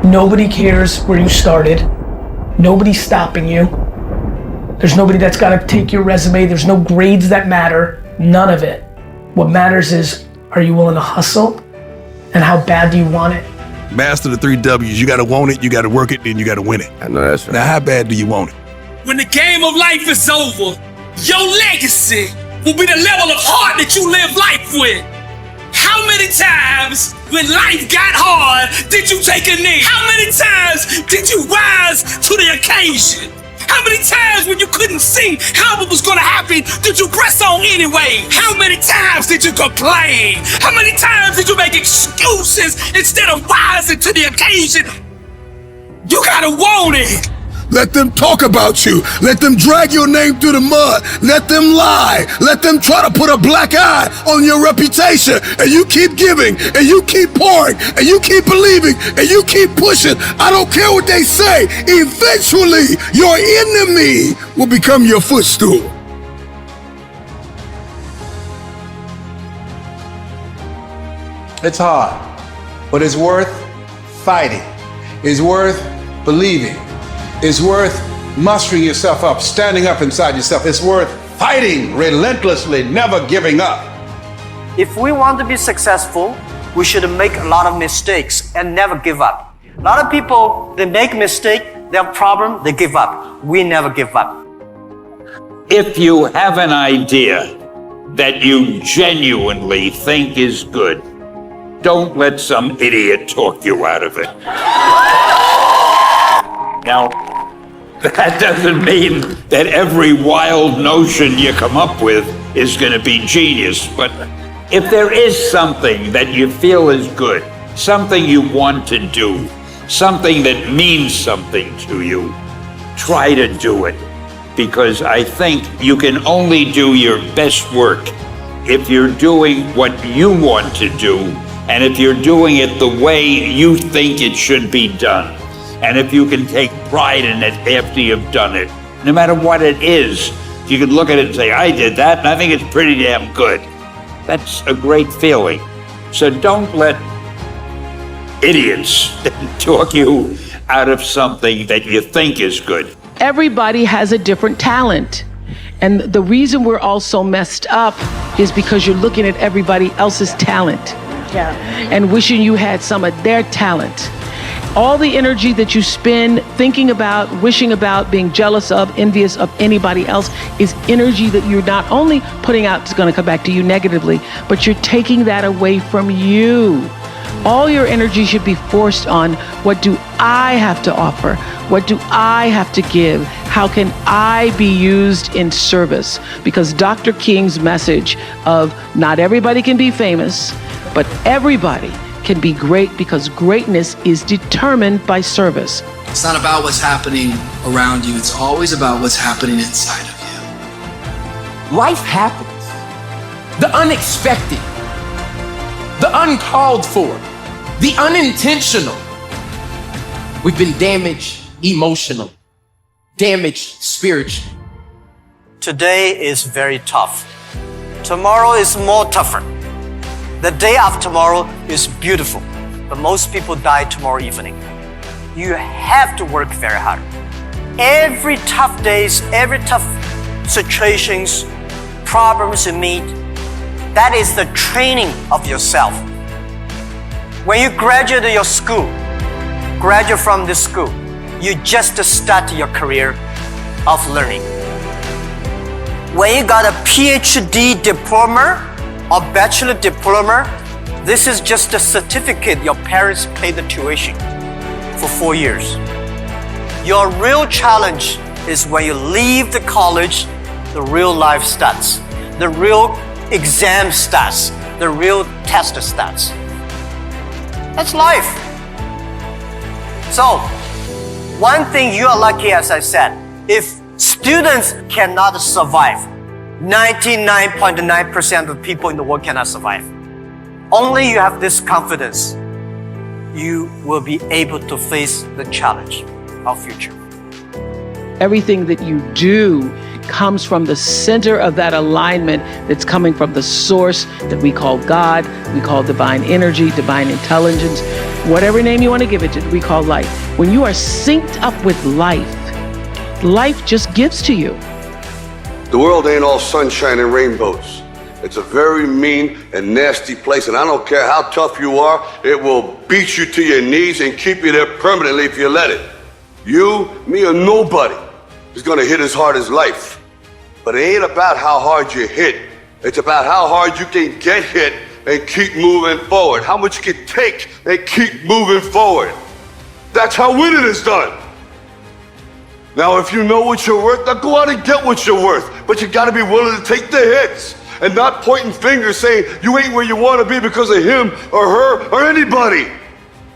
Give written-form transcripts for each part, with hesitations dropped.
Nobody cares where you started. Nobody's stopping you. There's nobody that's got to take your resume. There's no grades that matter. None of it. What matters is, are you willing to hustle? And how bad do you want it? Master the 3 W's. You got to want it, you got to work it, and you got to win it. I know that's right. Now, how bad do you want it? When the game of life is over, your legacy will be the level of heart that you live life with. How many times when life got hard did you take a knee? How many times did you rise to the occasion? How many times when you couldn't see how it was gonna happen did you press on anyway? How many times did you complain? How many times did you make excuses instead of rising to the occasion? You gotta want it. Let them talk about you. Let them drag your name through the mud. Let them lie. Let them try to put a black eye on your reputation. And you keep giving, and you keep pouring, and you keep believing, and you keep pushing. I don't care what they say. Eventually, your enemy will become your footstool. It's hard, but it's worth fighting. It's worth believing. It's worth mustering yourself up, standing up inside yourself. It's worth fighting relentlessly, never giving up. If we want to be successful, we should make a lot of mistakes and never give up. A lot of people, they make mistake, they have problem, they give up. We never give up. If you have an idea that you genuinely think is good, don't let some idiot talk you out of it. Now, that doesn't mean that every wild notion you come up with is going to be genius, but if there is something that you feel is good, something you want to do, something that means something to you, try to do it. Because I think you can only do your best work if you're doing what you want to do, and if you're doing it the way you think it should be done. And if you can take pride in it after you've done it, no matter what it is, you can look at it and say, I did that, and I think it's pretty damn good. That's a great feeling. So don't let idiots talk you out of something that you think is good. Everybody has a different talent. And the reason we're all so messed up is because you're looking at everybody else's talent. Yeah. And wishing you had some of their talent. All the energy that you spend thinking about, wishing about, being jealous of, envious of anybody else is energy that you're not only putting out, it's going to come back to you negatively, but you're taking that away from you. All your energy should be forced on, what do I have to offer? What do I have to give? How can I be used in service? Because Dr. King's message of not everybody can be famous, but everybody can be great, because greatness is determined by service. It's not about what's happening around you. It's always about what's happening inside of you. Life happens. The unexpected, the uncalled for, the unintentional. We've been damaged emotionally, damaged spiritually. Today is very tough. Tomorrow is more tougher. The day after tomorrow is beautiful, but most people die tomorrow evening. You have to work very hard. Every tough days, every tough situations, problems you meet, that is the training of yourself. When you graduate your school, graduate from this school, you just start your career of learning. When you got a PhD diploma or bachelor diploma, this is just a certificate your parents paid the tuition for 4 years. Your real challenge is when you leave the college, the real life starts. The real exam starts. The real test starts. That's life. So, one thing you are lucky, as I said, if students cannot survive, 99.9% of people in the world cannot survive. Only you have this confidence, you will be able to face the challenge of future. Everything that you do comes from the center of that alignment that's coming from the source that we call God, we call divine energy, divine intelligence, whatever name you want to give it to, we call life. When you are synced up with life, life just gives to you. The world ain't all sunshine and rainbows. It's a very mean and nasty place, and I don't care how tough you are, it will beat you to your knees and keep you there permanently if you let it. You, me, or nobody is gonna hit as hard as life. But it ain't about how hard you hit. It's about how hard you can get hit and keep moving forward. How much you can take and keep moving forward. That's how winning is done. Now, if you know what you're worth, now go out and get what you're worth. But you gotta be willing to take the hits and not pointing fingers saying you ain't where you wanna be because of him or her or anybody.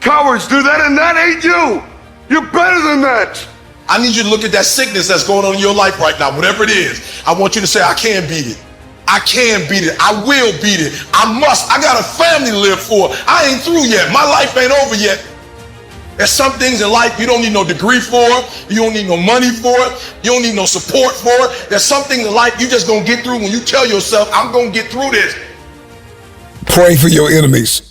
Cowards do that, and that ain't you. You're better than that. I need you to look at that sickness that's going on in your life right now, whatever it is. I want you to say, I can beat it. I can beat it. I will beat it. I must. I got a family to live for. I ain't through yet. My life ain't over yet. There's some things in life you don't need no degree for. You don't need no money for it. You don't need no support for it. There's some things in life you just gonna get through when you tell yourself, I'm gonna get through this. Pray for your enemies.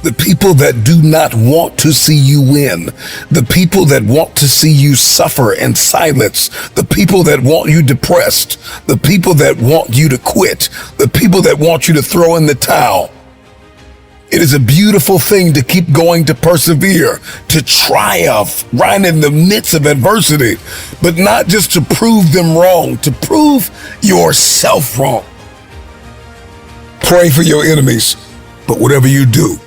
The people that do not want to see you win, the people that want to see you suffer in silence, the people that want you depressed, the people that want you to quit, the people that want you to throw in the towel. It is a beautiful thing to keep going, to persevere, to triumph right in the midst of adversity, but not just to prove them wrong, to prove yourself wrong. Pray for your enemies, but whatever you do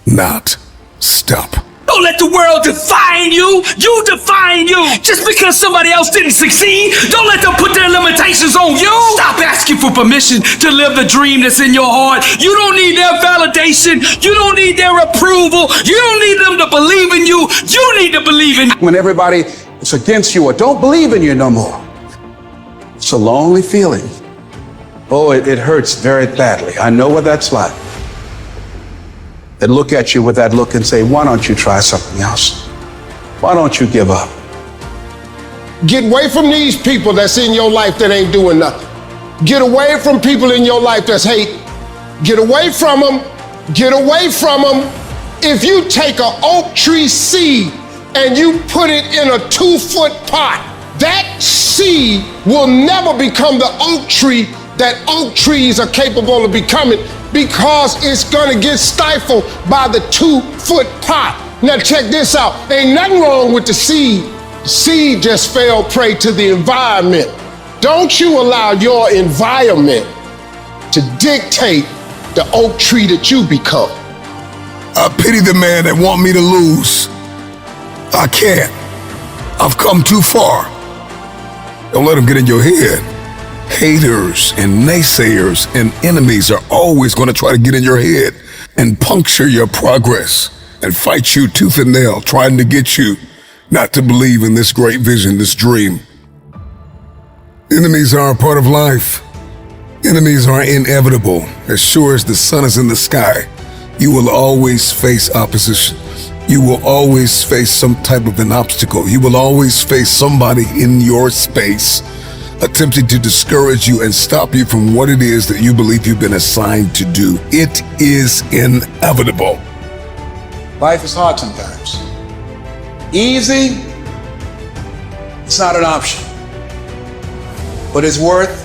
not stop. Don't let the world define you. You define you. Just because somebody else didn't succeed, don't let them put their limitations on you. Stop asking for permission to live the dream that's in your heart. You don't need their validation. You don't need their approval. You don't need them to believe in you. You need to believe in you. When everybody is against you or don't believe in you no more, it's a lonely feeling. Oh, it hurts very badly. I know what that's like. They look at you with that look and say, why don't you try something else? Why don't you give up? Get away from these people that's in your life that ain't doing nothing. Get away from people in your life that's hate. Get away from them. Get away from them. If you take an oak tree seed and you put it in a 2-foot pot, that seed will never become the oak tree that oak trees are capable of becoming, because it's gonna get stifled by the 2-foot pot. Now check this out. Ain't nothing wrong with the seed. The seed just fell prey to the environment. Don't you allow your environment to dictate the oak tree that you become. I pity the man that want me to lose. I can't. I've come too far. Don't let him get in your head. Haters and naysayers and enemies are always going to try to get in your head and puncture your progress and fight you tooth and nail, trying to get you not to believe in this great vision, this dream. Enemies are a part of life. Enemies are inevitable. As sure as the sun is in the sky, you will always face opposition. You will always face some type of an obstacle. You will always face somebody in your space attempting to discourage you and stop you from what it is that you believe you've been assigned to do. It is inevitable. Life is hard sometimes. Easy, it's not an option. But it's worth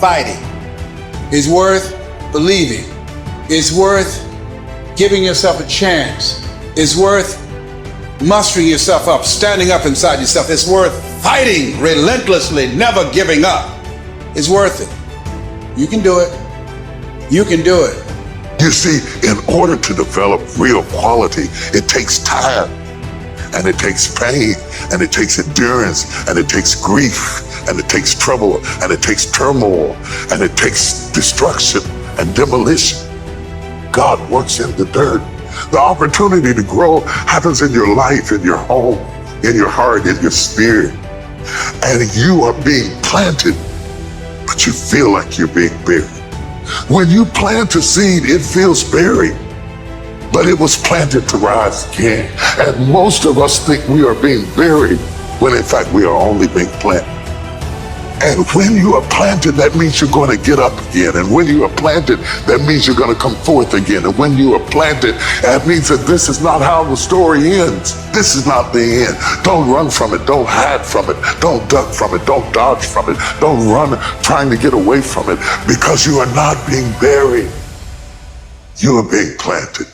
fighting. It's worth believing. It's worth giving yourself a chance. It's worth mustering yourself up, standing up inside yourself. It's worth fighting relentlessly, never giving up. It's worth it. You can do it. You can do it. You see, in order to develop real quality, it takes time, and it takes pain, and it takes endurance, and it takes grief, and it takes trouble, and it takes turmoil, and it takes destruction and demolition. God works in the dirt. The opportunity to grow happens in your life, in your home, in your heart, in your spirit. And you are being planted, but you feel like you're being buried. When you plant a seed, it feels buried, but it was planted to rise again. And most of us think we are being buried when in fact we are only being planted. And when you are planted, that means you're going to get up again. And when you are planted, that means you're going to come forth again. And when you are planted, that means that this is not how the story ends. This is not the end. Don't run from it. Don't hide from it. Don't duck from it. Don't dodge from it. Don't run trying to get away from it, because you are not being buried. You are being planted.